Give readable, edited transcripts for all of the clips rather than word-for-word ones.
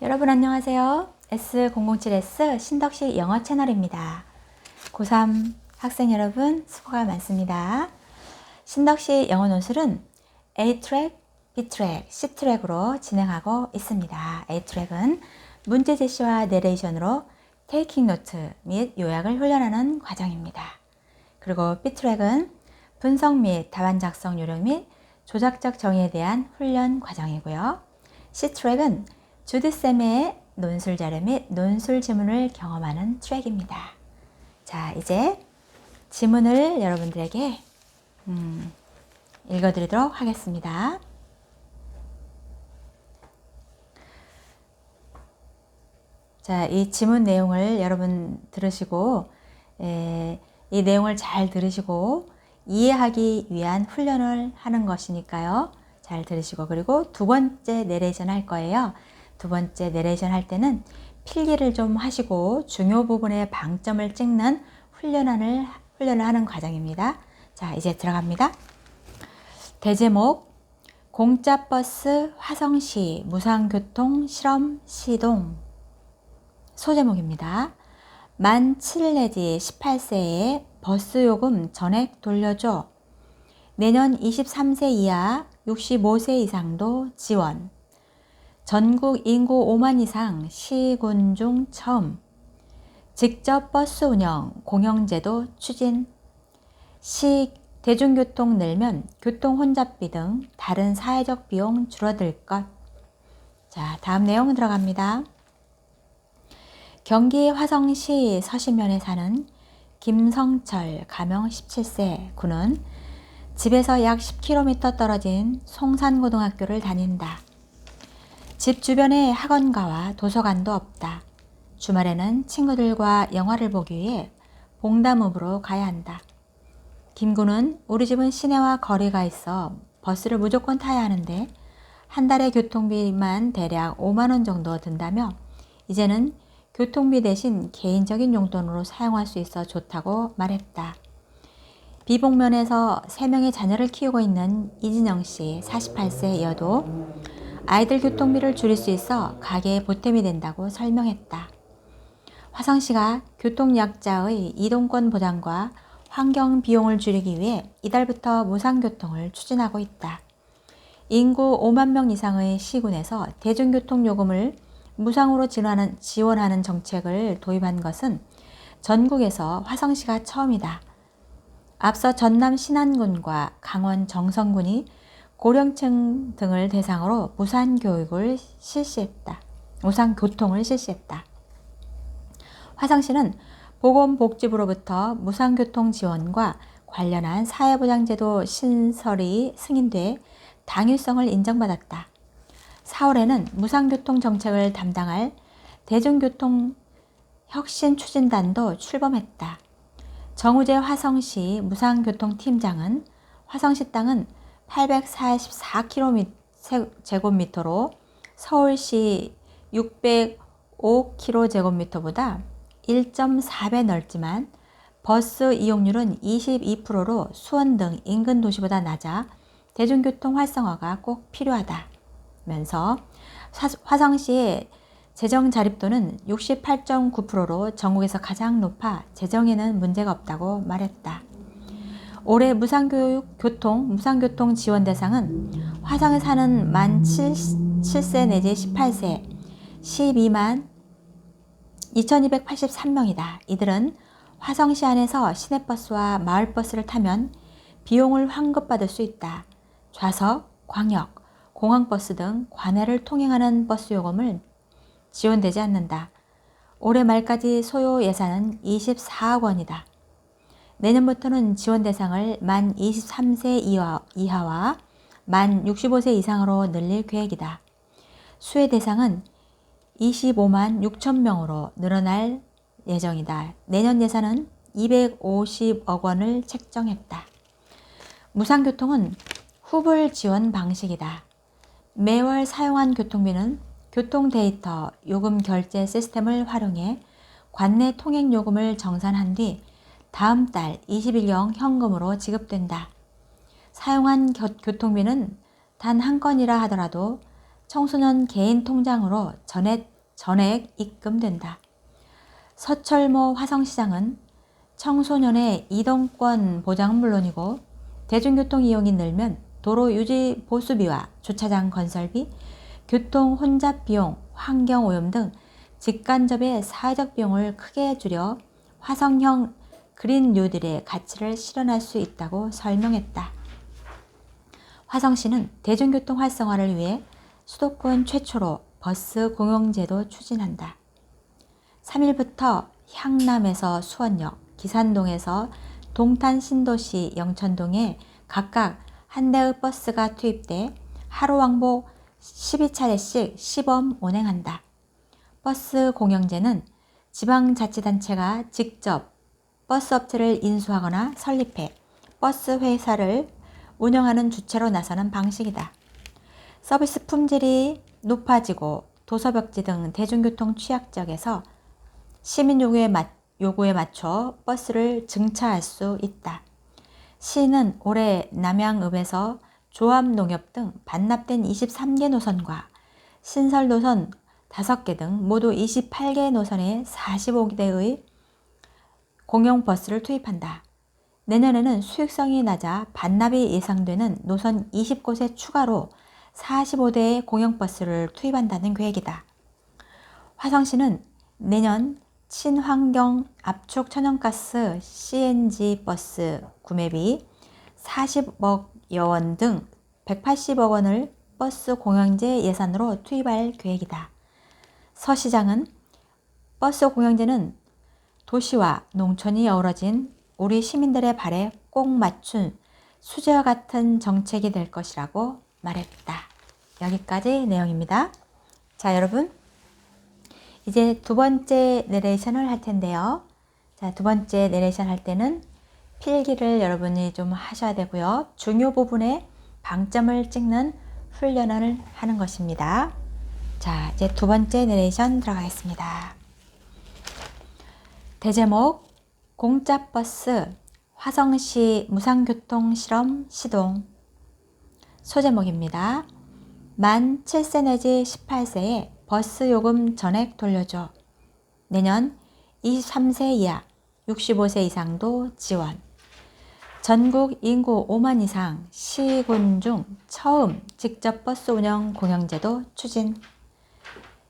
여러분 안녕하세요. S007S 신덕시 영어 채널입니다. 고3 학생 여러분 수고가 많습니다. 신덕시 영어 논술은 A트랙, B트랙, C트랙으로 진행하고 있습니다. A트랙은 문제 제시와 내레이션으로 테이킹 노트 및 요약을 훈련하는 과정입니다. 그리고 B트랙은 분석 및 답안 작성 요령 및 조작적 정의에 대한 훈련 과정이고요. C트랙은 주디쌤의 논술 자료 및 논술 지문을 경험하는 트랙입니다. 자, 이제 지문을 여러분들에게 읽어드리도록 하겠습니다. 자, 이 지문 내용을 여러분 들으시고 이 내용을 잘 들으시고 이해하기 위한 훈련을 하는 것이니까요. 잘 들으시고 그리고 두 번째 내레이션 할 거예요. 두 번째 내레이션 할 때는 필기를 좀 하시고 중요 부분에 방점을 찍는 훈련을 하는 과정입니다. 자, 이제 들어갑니다. 대제목 공짜버스 화성시 무상교통 실험 시동. 소제목입니다. 만 7 내지 18세에 버스 요금 전액 돌려줘. 내년 23세 이하 65세 이상도 지원. 전국 인구 5만 이상 시군 중 처음. 직접 버스 운영 공영제도 추진. 시 대중교통 늘면 교통 혼잡비 등 다른 사회적 비용 줄어들 것. 자, 다음 내용 들어갑니다. 경기 화성시 서시면에 사는 김성철 가명 17세 군은 집에서 약 10km 떨어진 송산고등학교를 다닌다. 집 주변에 학원가와 도서관도 없다. 주말에는 친구들과 영화를 보기 위해 봉담읍으로 가야 한다. 김 군은 우리 집은 시내와 거리가 있어 버스를 무조건 타야 하는데 한 달에 교통비만 대략 5만 원 정도 든다며 이제는 교통비 대신 개인적인 용돈으로 사용할 수 있어 좋다고 말했다. 비복면에서 3명의 자녀를 키우고 있는 이진영 씨 48세여도 아이들 교통비를 줄일 수 있어 가게에 보탬이 된다고 설명했다. 화성시가 교통약자의 이동권 보장과 환경 비용을 줄이기 위해 이달부터 무상교통을 추진하고 있다. 인구 5만 명 이상의 시군에서 대중교통 요금을 무상으로 지원하는 정책을 도입한 것은 전국에서 화성시가 처음이다. 앞서 전남 신안군과 강원 정선군이 고령층 등을 대상으로 무상교통을 실시했다. 화성시는 보건복지부로부터 무상교통 지원과 관련한 사회보장제도 신설이 승인돼 당위성을 인정받았다. 4월에는 무상교통 정책을 담당할 대중교통 혁신추진단도 출범했다. 정우재 화성시 무상교통팀장은 화성시 땅은 844km/제곱미터로 서울시 605km/제곱미터보다 1.4배 넓지만 버스 이용률은 22%로 수원 등 인근 도시보다 낮아 대중교통 활성화가 꼭 필요하다면서 화성시의 재정 자립도는 68.9%로 전국에서 가장 높아 재정에는 문제가 없다고 말했다. 올해 무상교통 지원 대상은 화성에 사는 만 7세 내지 18세 12만 2283명이다. 이들은 화성시 안에서 시내버스와 마을버스를 타면 비용을 환급받을 수 있다. 좌석, 광역, 공항버스 등 관내를 통행하는 버스 요금을 지원되지 않는다. 올해 말까지 소요 예산은 24억 원이다. 내년부터는 지원 대상을 만 23세 이하와 만 65세 이상으로 늘릴 계획이다. 수혜 대상은 25만 6천 명으로 늘어날 예정이다. 내년 예산은 250억 원을 책정했다. 무상교통은 후불 지원 방식이다. 매월 사용한 교통비는 교통 데이터 요금 결제 시스템을 활용해 관내 통행 요금을 정산한 뒤 다음 달 20일경 현금으로 지급된다. 사용한 교통비는 단 한 건이라 하더라도 청소년 개인 통장으로 전액 전액 입금된다. 서철모 화성시장은 청소년의 이동권 보장은 물론이고 대중교통 이용이 늘면 도로 유지 보수비와 주차장 건설비, 교통 혼잡 비용, 환경오염 등 직간접의 사회적 비용을 크게 줄여 화성형 그린 뉴딜의 가치를 실현할 수 있다고 설명했다. 화성시는 대중교통 활성화를 위해 수도권 최초로 버스 공용제도 추진한다. 3일부터 향남에서 수원역, 기산동에서 동탄 신도시 영천동에 각각 한 대의 버스가 투입돼 하루 왕복 12차례씩 시범 운행한다. 버스 공영제는 지방자치단체가 직접 버스 업체를 인수하거나 설립해 버스 회사를 운영하는 주체로 나서는 방식이다. 서비스 품질이 높아지고 도서벽지 등 대중교통 취약 지역에서 시민 요구에 맞춰 버스를 증차할 수 있다. 시는 올해 남양읍에서 조합농협 등 반납된 23개 노선과 신설 노선 5개 등 모두 28개 노선에 45대의 공용버스를 투입한다. 내년에는 수익성이 낮아 반납이 예상되는 노선 20곳에 추가로 45대의 공용버스를 투입한다는 계획이다. 화성시는 내년 친환경 압축 천연가스 CNG 버스 구매비 40억여 원 등 180억 원을 버스 공영제 예산으로 투입할 계획이다. 서 시장은 버스 공영제는 도시와 농촌이 어우러진 우리 시민들의 발에 꼭 맞춘 수제와 같은 정책이 될 것이라고 말했다. 여기까지 내용입니다. 자, 여러분. 이제 두 번째 내레이션을 할 텐데요. 자, 두 번째 내레이션 할 때는 필기를 여러분이 좀 하셔야 되고요. 중요 부분에 방점을 찍는 훈련을 하는 것입니다. 자, 이제 두 번째 내레이션 들어가겠습니다. 대제목 공짜버스 화성시 무상교통 실험 시동. 소제목입니다. 만 7세 내지 18세에 버스 요금 전액 돌려줘. 내년 23세 이하 65세 이상도 지원. 전국 인구 5만 이상 시군 중 처음 직접 버스 운영 공영제도 추진.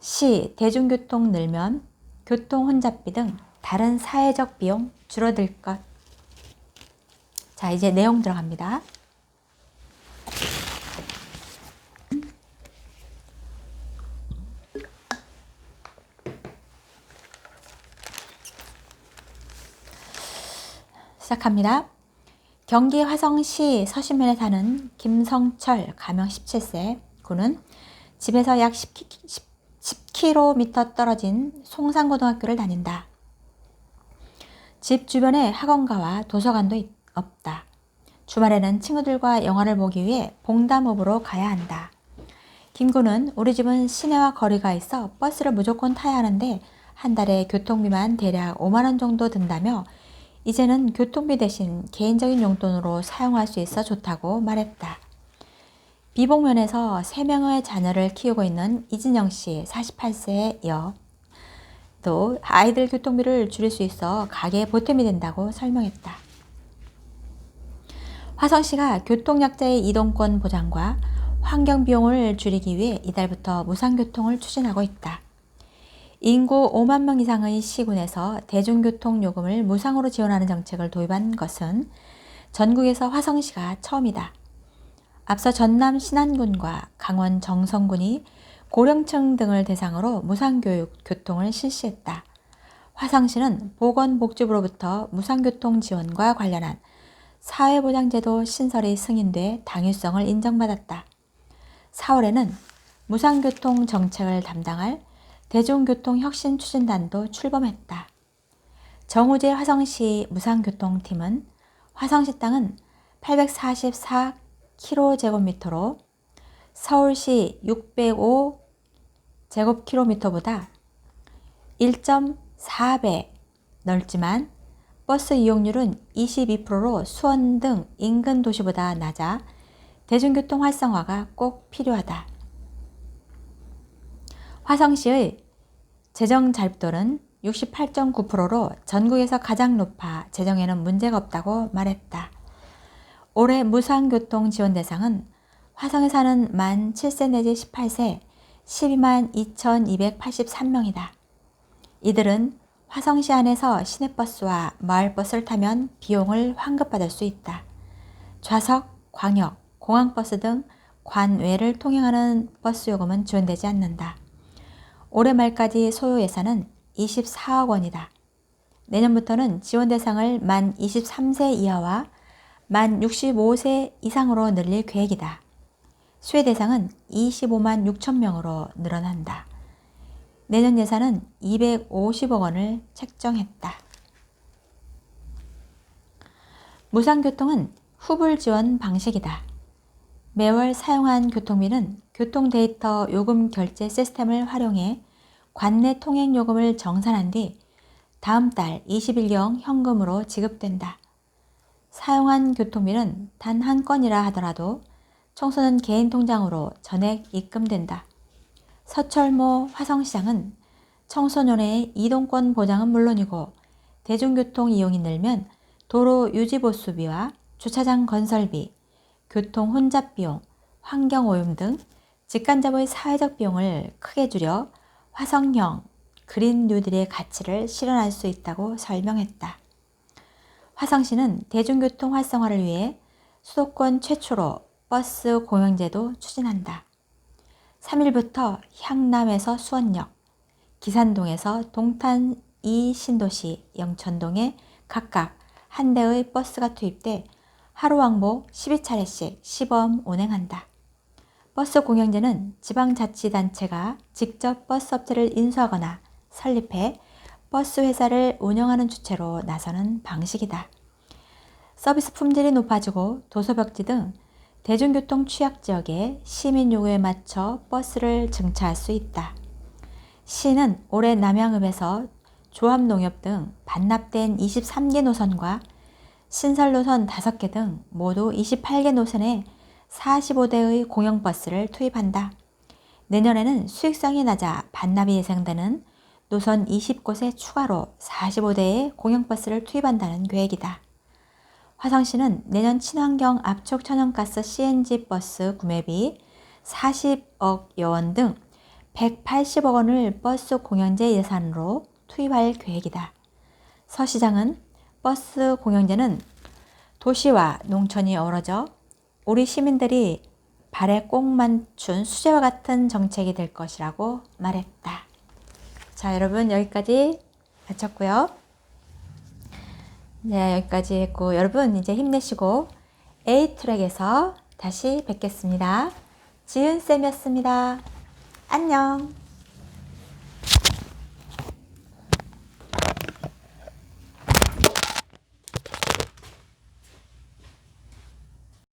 시 대중교통 늘면 교통 혼잡비 등 다른 사회적 비용 줄어들 것. 자, 이제 내용 들어갑니다. 시작합니다. 경기 화성시 서신면에 사는 김성철 가명 17세 군은 집에서 약 10km 떨어진 송산고등학교를 다닌다. 집 주변에 학원가와 도서관도 없다. 주말에는 친구들과 영화를 보기 위해 봉담읍으로 가야 한다. 김 군은 우리 집은 시내와 거리가 있어 버스를 무조건 타야 하는데 한 달에 교통비만 대략 5만 원 정도 든다며 이제는 교통비 대신 개인적인 용돈으로 사용할 수 있어 좋다고 말했다. 비복면에서 3명의 자녀를 키우고 있는 이진영 씨 48세의 여. 또 아이들 교통비를 줄일 수 있어 가게에 보탬이 된다고 설명했다. 화성시가 교통약자의 이동권 보장과 환경비용을 줄이기 위해 이달부터 무상교통을 추진하고 있다. 인구 5만 명 이상의 시군에서 대중교통 요금을 무상으로 지원하는 정책을 도입한 것은 전국에서 화성시가 처음이다. 앞서 전남 신안군과 강원 정선군이 고령층 등을 대상으로 무상교통을 실시했다. 화성시는 보건복지부로부터 무상교통 지원과 관련한 사회보장제도 신설이 승인돼 당위성을 인정받았다. 4월에는 무상교통 정책을 담당할 대중교통혁신추진단도 출범했다. 정우재 화성시 무상교통팀은 화성시 땅은 844km/로 서울시 605제곱킬로미터보다 1.4배 넓지만 버스 이용률은 22%로 수원 등 인근 도시보다 낮아 대중교통 활성화가 꼭 필요하다. 화성시의 재정 자립도는 68.9%로 전국에서 가장 높아 재정에는 문제가 없다고 말했다. 올해 무상교통 지원 대상은 화성에 사는 만 7세 내지 18세 12만 2,283명이다. 이들은 화성시 안에서 시내버스와 마을버스를 타면 비용을 환급받을 수 있다. 좌석, 광역, 공항버스 등 관외를 통행하는 버스 요금은 지원되지 않는다. 올해 말까지 소요 예산은 24억 원이다. 내년부터는 지원 대상을 만 23세 이하와 만 65세 이상으로 늘릴 계획이다. 수혜 대상은 25만 6천 명으로 늘어난다. 내년 예산은 250억 원을 책정했다. 무상교통은 후불 지원 방식이다. 매월 사용한 교통비는 교통 데이터 요금 결제 시스템을 활용해 관내 통행 요금을 정산한 뒤 다음 달 20일경 현금으로 지급된다. 사용한 교통비는 단 한 건이라 하더라도 청소는 개인 통장으로 전액 입금된다. 서철모 화성시장은 청소년의 이동권 보장은 물론이고 대중교통 이용이 늘면 도로 유지보수비와 주차장 건설비, 교통 혼잡 비용, 환경오염 등 직간접의 사회적 비용을 크게 줄여 화성형 그린 뉴딜의 가치를 실현할 수 있다고 설명했다. 화성시는 대중교통 활성화를 위해 수도권 최초로 버스 공영제도 추진한다. 3일부터 향남에서 수원역, 기산동에서 동탄 2신도시, 영천동에 각각 한 대의 버스가 투입돼 하루 왕복 12차례씩 시범 운행한다. 버스 공영제는 지방자치단체가 직접 버스 업체를 인수하거나 설립해 버스 회사를 운영하는 주체로 나서는 방식이다. 서비스 품질이 높아지고 도서벽지 등 대중교통 취약지역에 시민 요구에 맞춰 버스를 증차할 수 있다. 시는 올해 남양읍에서 조합농협 등 반납된 23개 노선과 신설 노선 5개 등 모두 28개 노선에 45대의 공영버스를 투입한다. 내년에는 수익성이 낮아 반납이 예상되는 노선 20곳에 추가로 45대의 공영버스를 투입한다는 계획이다. 화성시는 내년 친환경 압축 천연가스 CNG 버스 구매비 40억 원 등 180억 원을 버스 공영제 예산으로 투입할 계획이다. 서 시장은 버스 공영제는 도시와 농촌이 어우러져 우리 시민들이 발에 꼭 맞춘 수제와 같은 정책이 될 것이라고 말했다. 자, 여러분 여기까지 마쳤고요. 네, 여기까지 했고 여러분 이제 힘내시고 A트랙에서 다시 뵙겠습니다. 지은쌤이었습니다. 안녕.